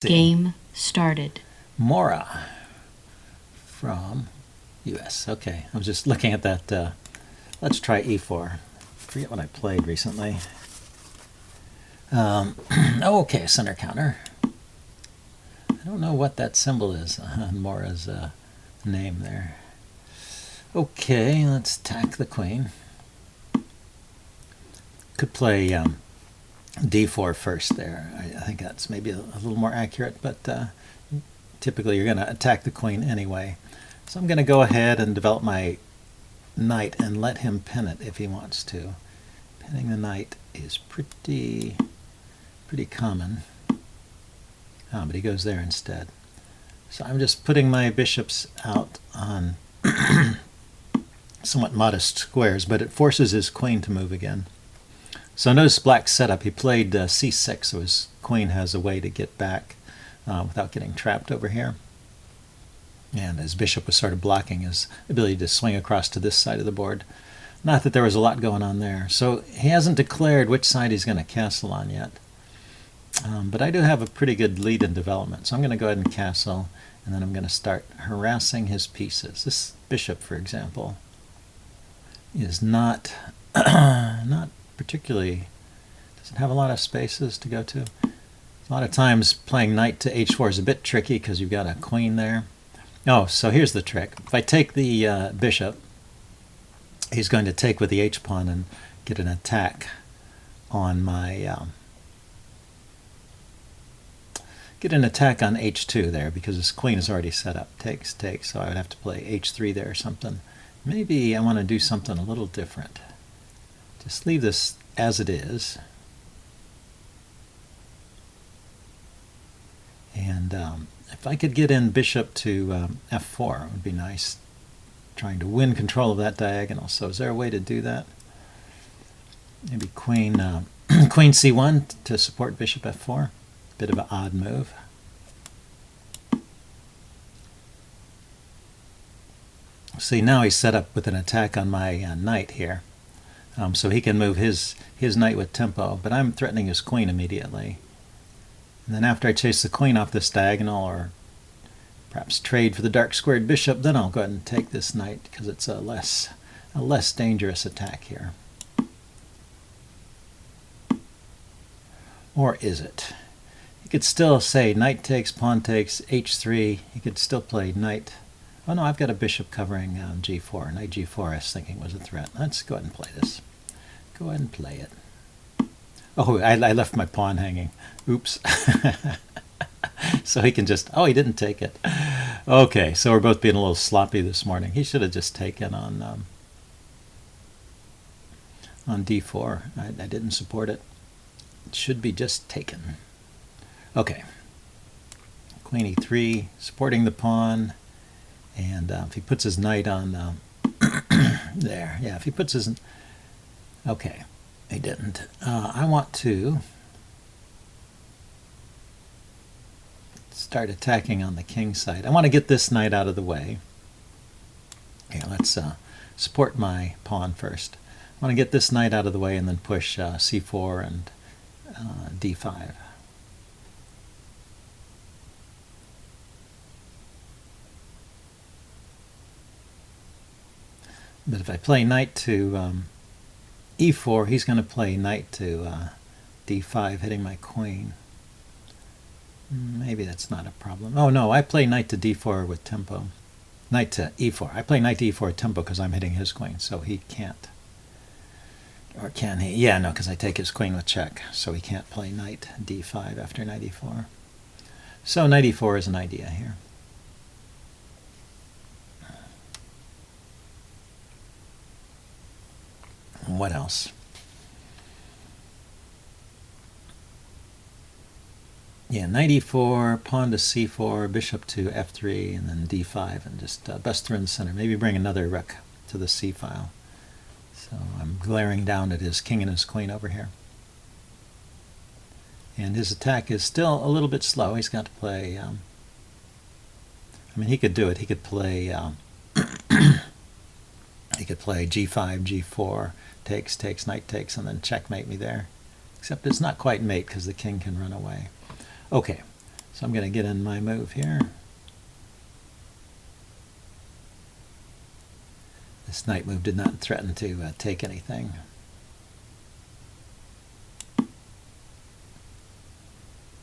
Game started. Mora from US. Okay, I was just looking at that. Let's try e4. Forget what I played recently. Okay, center counter. I don't know what that symbol is on Mora's name there. Okay, let's attack the queen. Could play d4 first there. I think that's maybe a little more accurate, but typically you're going to attack the queen anyway. So I'm going to go ahead and develop my knight and let him pin it if he wants to. Pinning the knight is pretty common. But he goes there instead. So I'm just putting my bishops out on somewhat modest squares, but it forces his queen to move again. So notice Black's setup. He played c6, so his queen has a way to get back without getting trapped over here. And his bishop was sort of blocking his ability to swing across to this side of the board. Not that there was a lot going on there. So he hasn't declared which side he's going to castle on yet. But I do have a pretty good lead in development. So I'm going to go ahead and castle, and then I'm going to start harassing his pieces. This bishop, for example, is not particularly, doesn't have a lot of spaces to go to. A lot of times playing knight to h4 is a bit tricky because you've got a queen there. Oh, so here's the trick. If I take the bishop, he's going to take with the h-pawn and get an attack on my h2 there because his queen is already set up. Takes, so I would have to play h3 there or something. Maybe I want to do something a little different. Just leave this as it is. And if I could get in bishop to f4, it would be nice. Trying to win control of that diagonal. So is there a way to do that? Maybe queen queen c1 to support bishop f4. Bit of an odd move. See, now he's set up with an attack on my knight here. So he can move his knight with tempo, but I'm threatening his queen immediately. And then after I chase the queen off this diagonal, or perhaps trade for the dark squared bishop, then I'll go ahead and take this knight because it's a less dangerous attack here. Or is it? You could still say knight takes, pawn takes, h3. You could still play knight. Oh no, I've got a bishop covering g4. Knight g4 I was thinking was a threat. Let's go ahead and play this. Go ahead and play it. Oh, I left my pawn hanging. Oops. So he can just, oh, he didn't take it. Okay, so we're both being a little sloppy this morning. He should have just taken on d4. I didn't support it. It should be just taken. Okay. Queen e3, supporting the pawn. And if he puts his knight on there, yeah, if he puts his, okay, he didn't. I want to start attacking on the king side. I want to get this knight out of the way. Okay, let's support my pawn first. I want to get this knight out of the way and then push c4 and d5. But if I play knight to e4, he's going to play knight to d5, hitting my queen. Maybe that's not a problem. Oh no, I play knight to d4 with tempo. Knight to e4. I play knight to e4 with tempo because I'm hitting his queen, so he can't. Or can he? Yeah, no, because I take his queen with check, so he can't play knight d5 after knight e4. So knight e4 is an idea here. What else? Yeah, knight e4, pawn to c4, bishop to f3, and then d5, and just bust through in the center. Maybe bring another rook to the c file. So I'm glaring down at his king and his queen over here. And his attack is still a little bit slow. He's got to play, I mean, he could do it. He could play g5, g4, takes, knight takes, and then checkmate me there. Except it's not quite mate because the king can run away. Okay, So I'm going to get in my move here. This knight move did not threaten to take anything.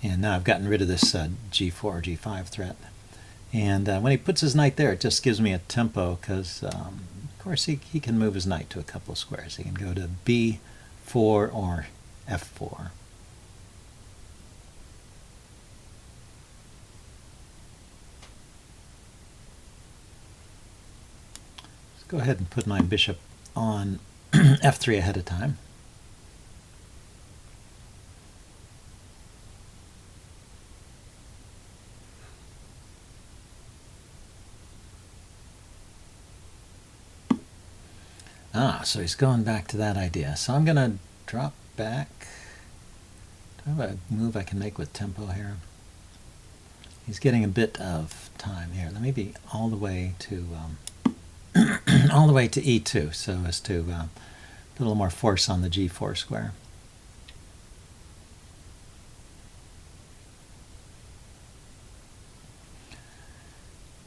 And now I've gotten rid of this g4, g5 threat. And when he puts his knight there, it just gives me a tempo because, of course, he can move his knight to a couple of squares. He can go to b4 or f4. Let's go ahead and put my bishop on f3 ahead of time. So he's going back to that idea. So I'm going to drop back. Do I have a move I can make with tempo here? He's getting a bit of time here. Let me be all the way to all the way to e2, so as to put a little more force on the g4 square.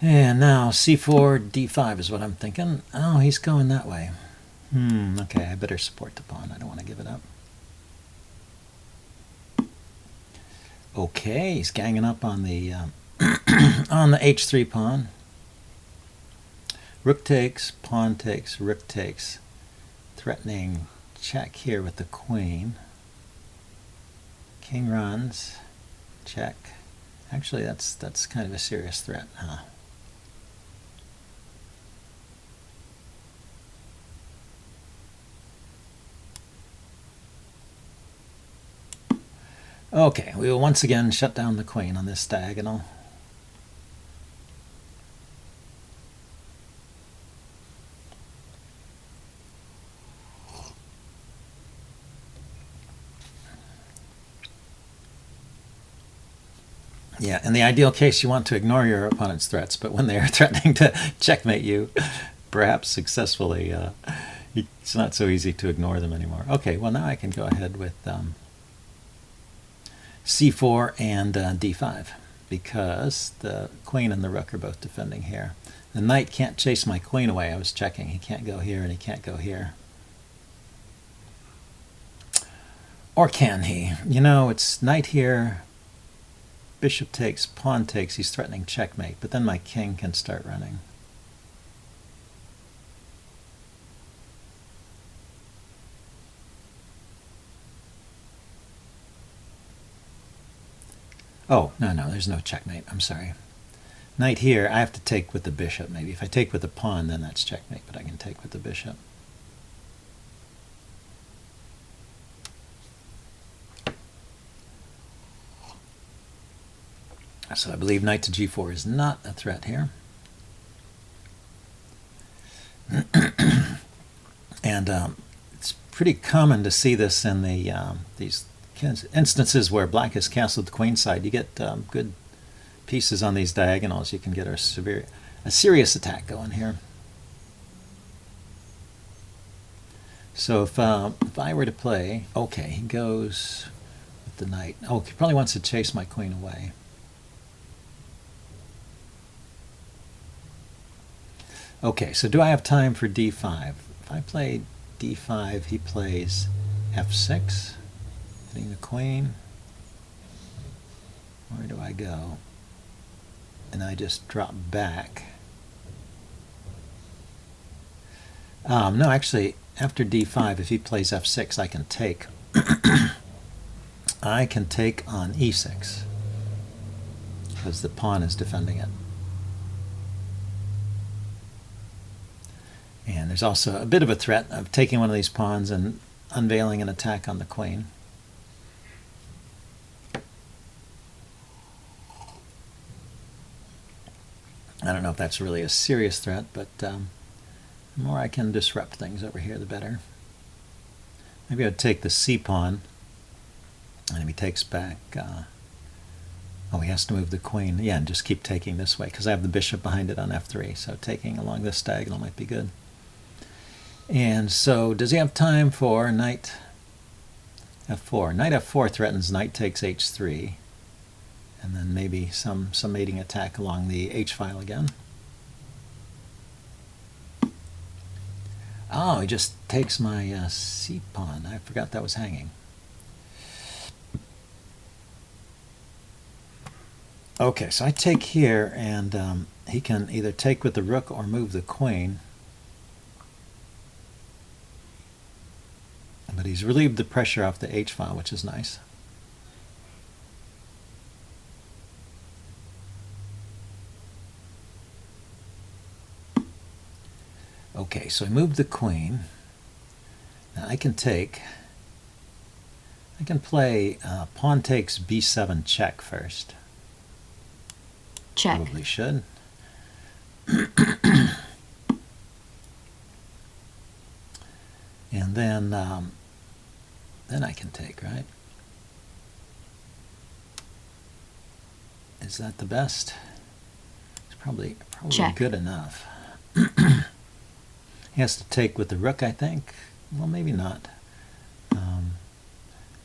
And now c4, d5 is what I'm thinking. Oh, he's going that way. Okay, I better support the pawn. I don't want to give it up. Okay, he's ganging up on the on the h3 pawn. Rook takes, pawn takes, rook takes. Threatening check here with the queen. King runs, check. Actually, that's kind of a serious threat, huh? Okay, we will once again shut down the queen on this diagonal. Yeah, in the ideal case, you want to ignore your opponent's threats, but when they are threatening to checkmate you, perhaps successfully, it's not so easy to ignore them anymore. Okay, well now I can go ahead with c4 and d5 because the queen and the rook are both defending here. The knight can't chase my queen away. I was checking. He can't go here and he can't go here. Or can he? You know, it's knight here, bishop takes, pawn takes. He's threatening checkmate, but then my king can start running. Oh, no, there's no checkmate. I'm sorry. Knight here, I have to take with the bishop maybe. If I take with the pawn, then that's checkmate, but I can take with the bishop. So I believe knight to g4 is not a threat here. And it's pretty common to see this in the these instances where black has castled the queen side. You get good pieces on these diagonals. You can get a serious attack going here. So if I were to play, okay, he goes with the knight. Oh, he probably wants to chase my queen away. Okay, so do I have time for d5? If I play d5, he plays f6, hitting the queen. Where do I go? And I just drop back. No, actually, after d5, if he plays f6, I can take. I can take on e6 because the pawn is defending it. And there's also a bit of a threat of taking one of these pawns and unveiling an attack on the queen. I don't know if that's really a serious threat, but the more I can disrupt things over here, the better. Maybe I'd take the c pawn, and if he takes back, oh, he has to move the queen. Yeah, and just keep taking this way, because I have the bishop behind it on f3, so taking along this diagonal might be good. And so, does he have time for knight f4? Knight f4 threatens knight takes h3, And then maybe some mating attack along the h-file again. Oh, he just takes my c pawn. I forgot that was hanging. Okay, so I take here, and he can either take with the rook or move the queen. But he's relieved the pressure off the h-file, which is nice. Okay, so I moved the queen. Now I can play pawn takes b7 check first. Check. Probably should. And then I can take, right? Is that the best? It's probably Check. good enough. He has to take with the rook, I think. Well, maybe not.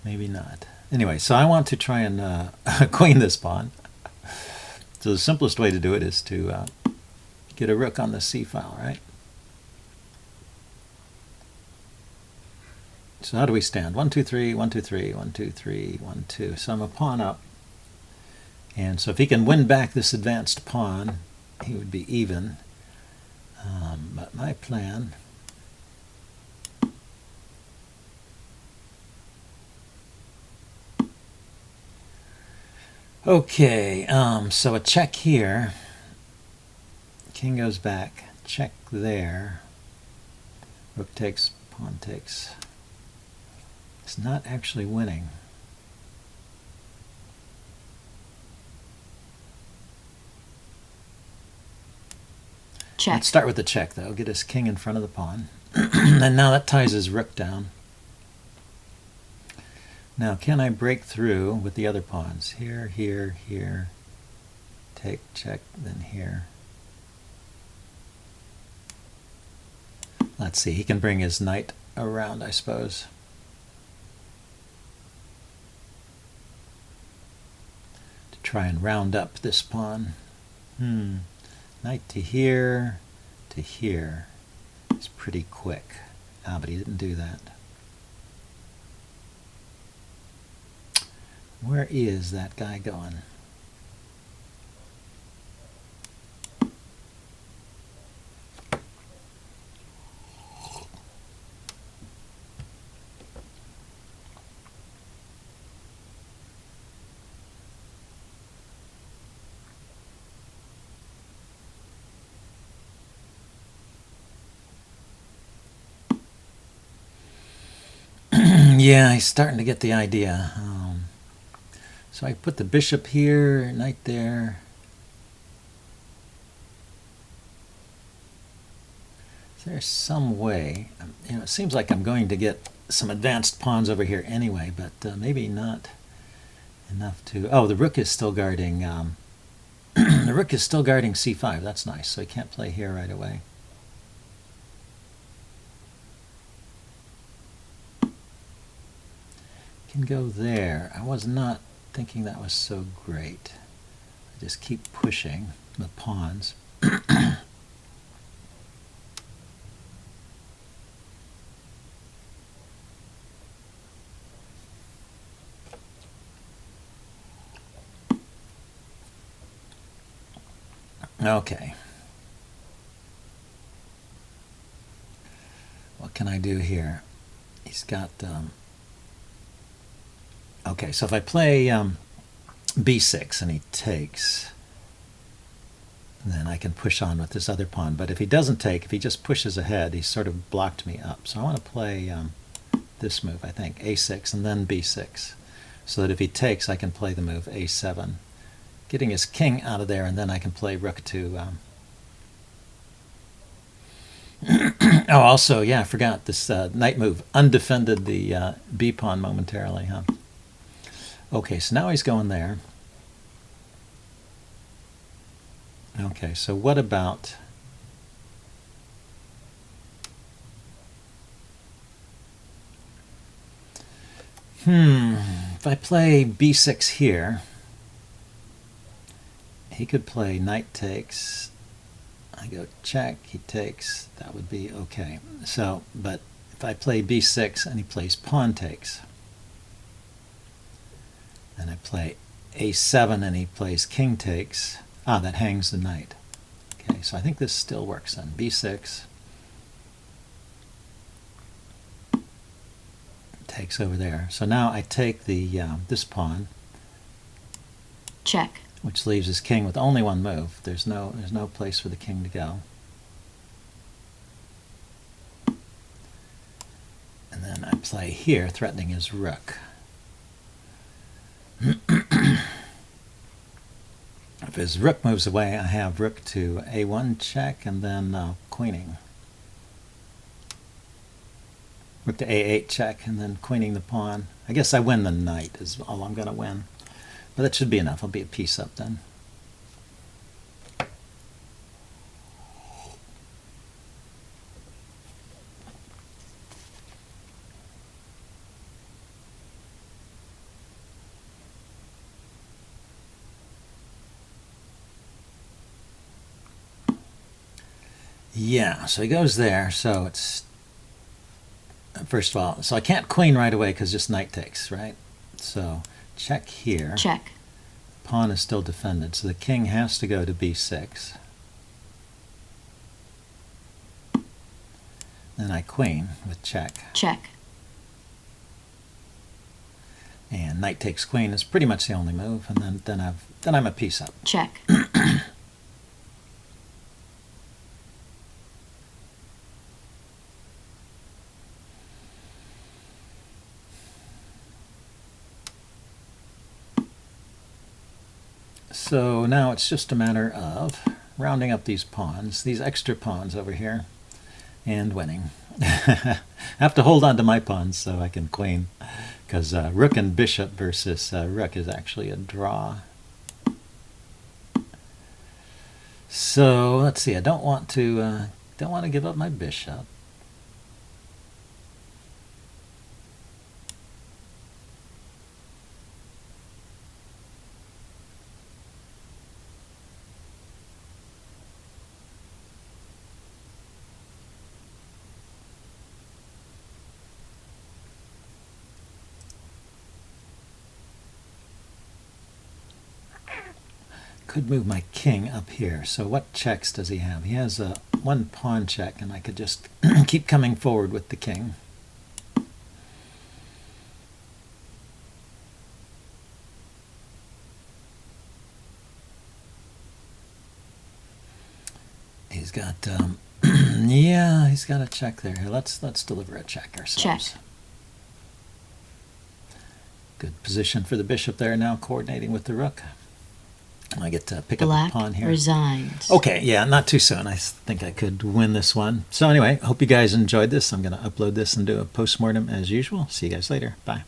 Maybe not. Anyway, so I want to try and queen this pawn. So the simplest way to do it is to get a rook on the c-file, right? So how do we stand? 1, 2, 3, 1, 2, 3, 1, 2, 3, 1, 2. So I'm a pawn up. And so if he can win back this advanced pawn, he would be even. But my plan okay, so a check here. King goes back. Check there. Rook takes, pawn takes. It's not actually winning. Check. Let's start with the check, though. Get his king in front of the pawn. And now that ties his rook down. Now, can I break through with the other pawns? Here, here, here. Take, check, then here. Let's see. He can bring his knight around, I suppose. To try and round up this pawn. Knight to here, to here. It's pretty quick. Ah, but he didn't do that. Where is that guy going? Yeah, he's starting to get the idea. So I put the bishop here, knight there. Is there some way? It seems like I'm going to get some advanced pawns over here anyway, but maybe not enough to. Oh, the rook is still guarding. The rook is still guarding c5. That's nice. So he can't play here right away. Can go there. I was not thinking that was so great. I just keep pushing the pawns. Okay. What can I do here? He's got okay, so if I play b6 and he takes, then I can push on with this other pawn. But if he doesn't take, if he just pushes ahead, he's sort of blocked me up. So I want to play this move, I think, a6 and then b6, so that if he takes, I can play the move a7, getting his king out of there, and then I can play rook to... Oh, also, yeah, I forgot this knight move undefended the b pawn momentarily, huh? Okay, so now he's going there. Okay, so what about... If I play b6 here, he could play knight takes. I go check, he takes, that would be okay. So, but if I play b6 and he plays pawn takes, and I play a7 and he plays king takes, that hangs the knight. Okay, so I think this still works then. b6 takes over there. So now I take the this pawn, check, which leaves his king with only one move. There's no place for the king to go. And then I play here, threatening his rook. If his rook moves away, I have rook to a1 check, and then queening. Rook to a8 check, and then queening the pawn. I guess I win the knight is all I'm going to win. But that should be enough. I'll be a piece up then. Yeah, so he goes there. So it's, first of all, so I can't queen right away because just knight takes, right? So check here. check, Pawn is still defended, so the king has to go to b6. Then I queen with check. check, And knight takes queen is pretty much the only move, and then I'm a piece up. check, So now it's just a matter of rounding up these pawns, these extra pawns over here, and winning. I have to hold on to my pawns so I can queen, because rook and bishop versus rook is actually a draw. So let's see. I don't want to give up my bishop. Could move my king up here. So what checks does he have? He has a one pawn check, and I could just keep coming forward with the king. He's got yeah, he's got a check there. Here, let's deliver a check ourselves. check, Good position for the bishop there, now coordinating with the rook. I get to pick up black a pawn here. resigns. Okay, yeah, not too soon. I think I could win this one. So anyway, hope you guys enjoyed this. I'm going to upload this and do a postmortem as usual. See you guys later. Bye.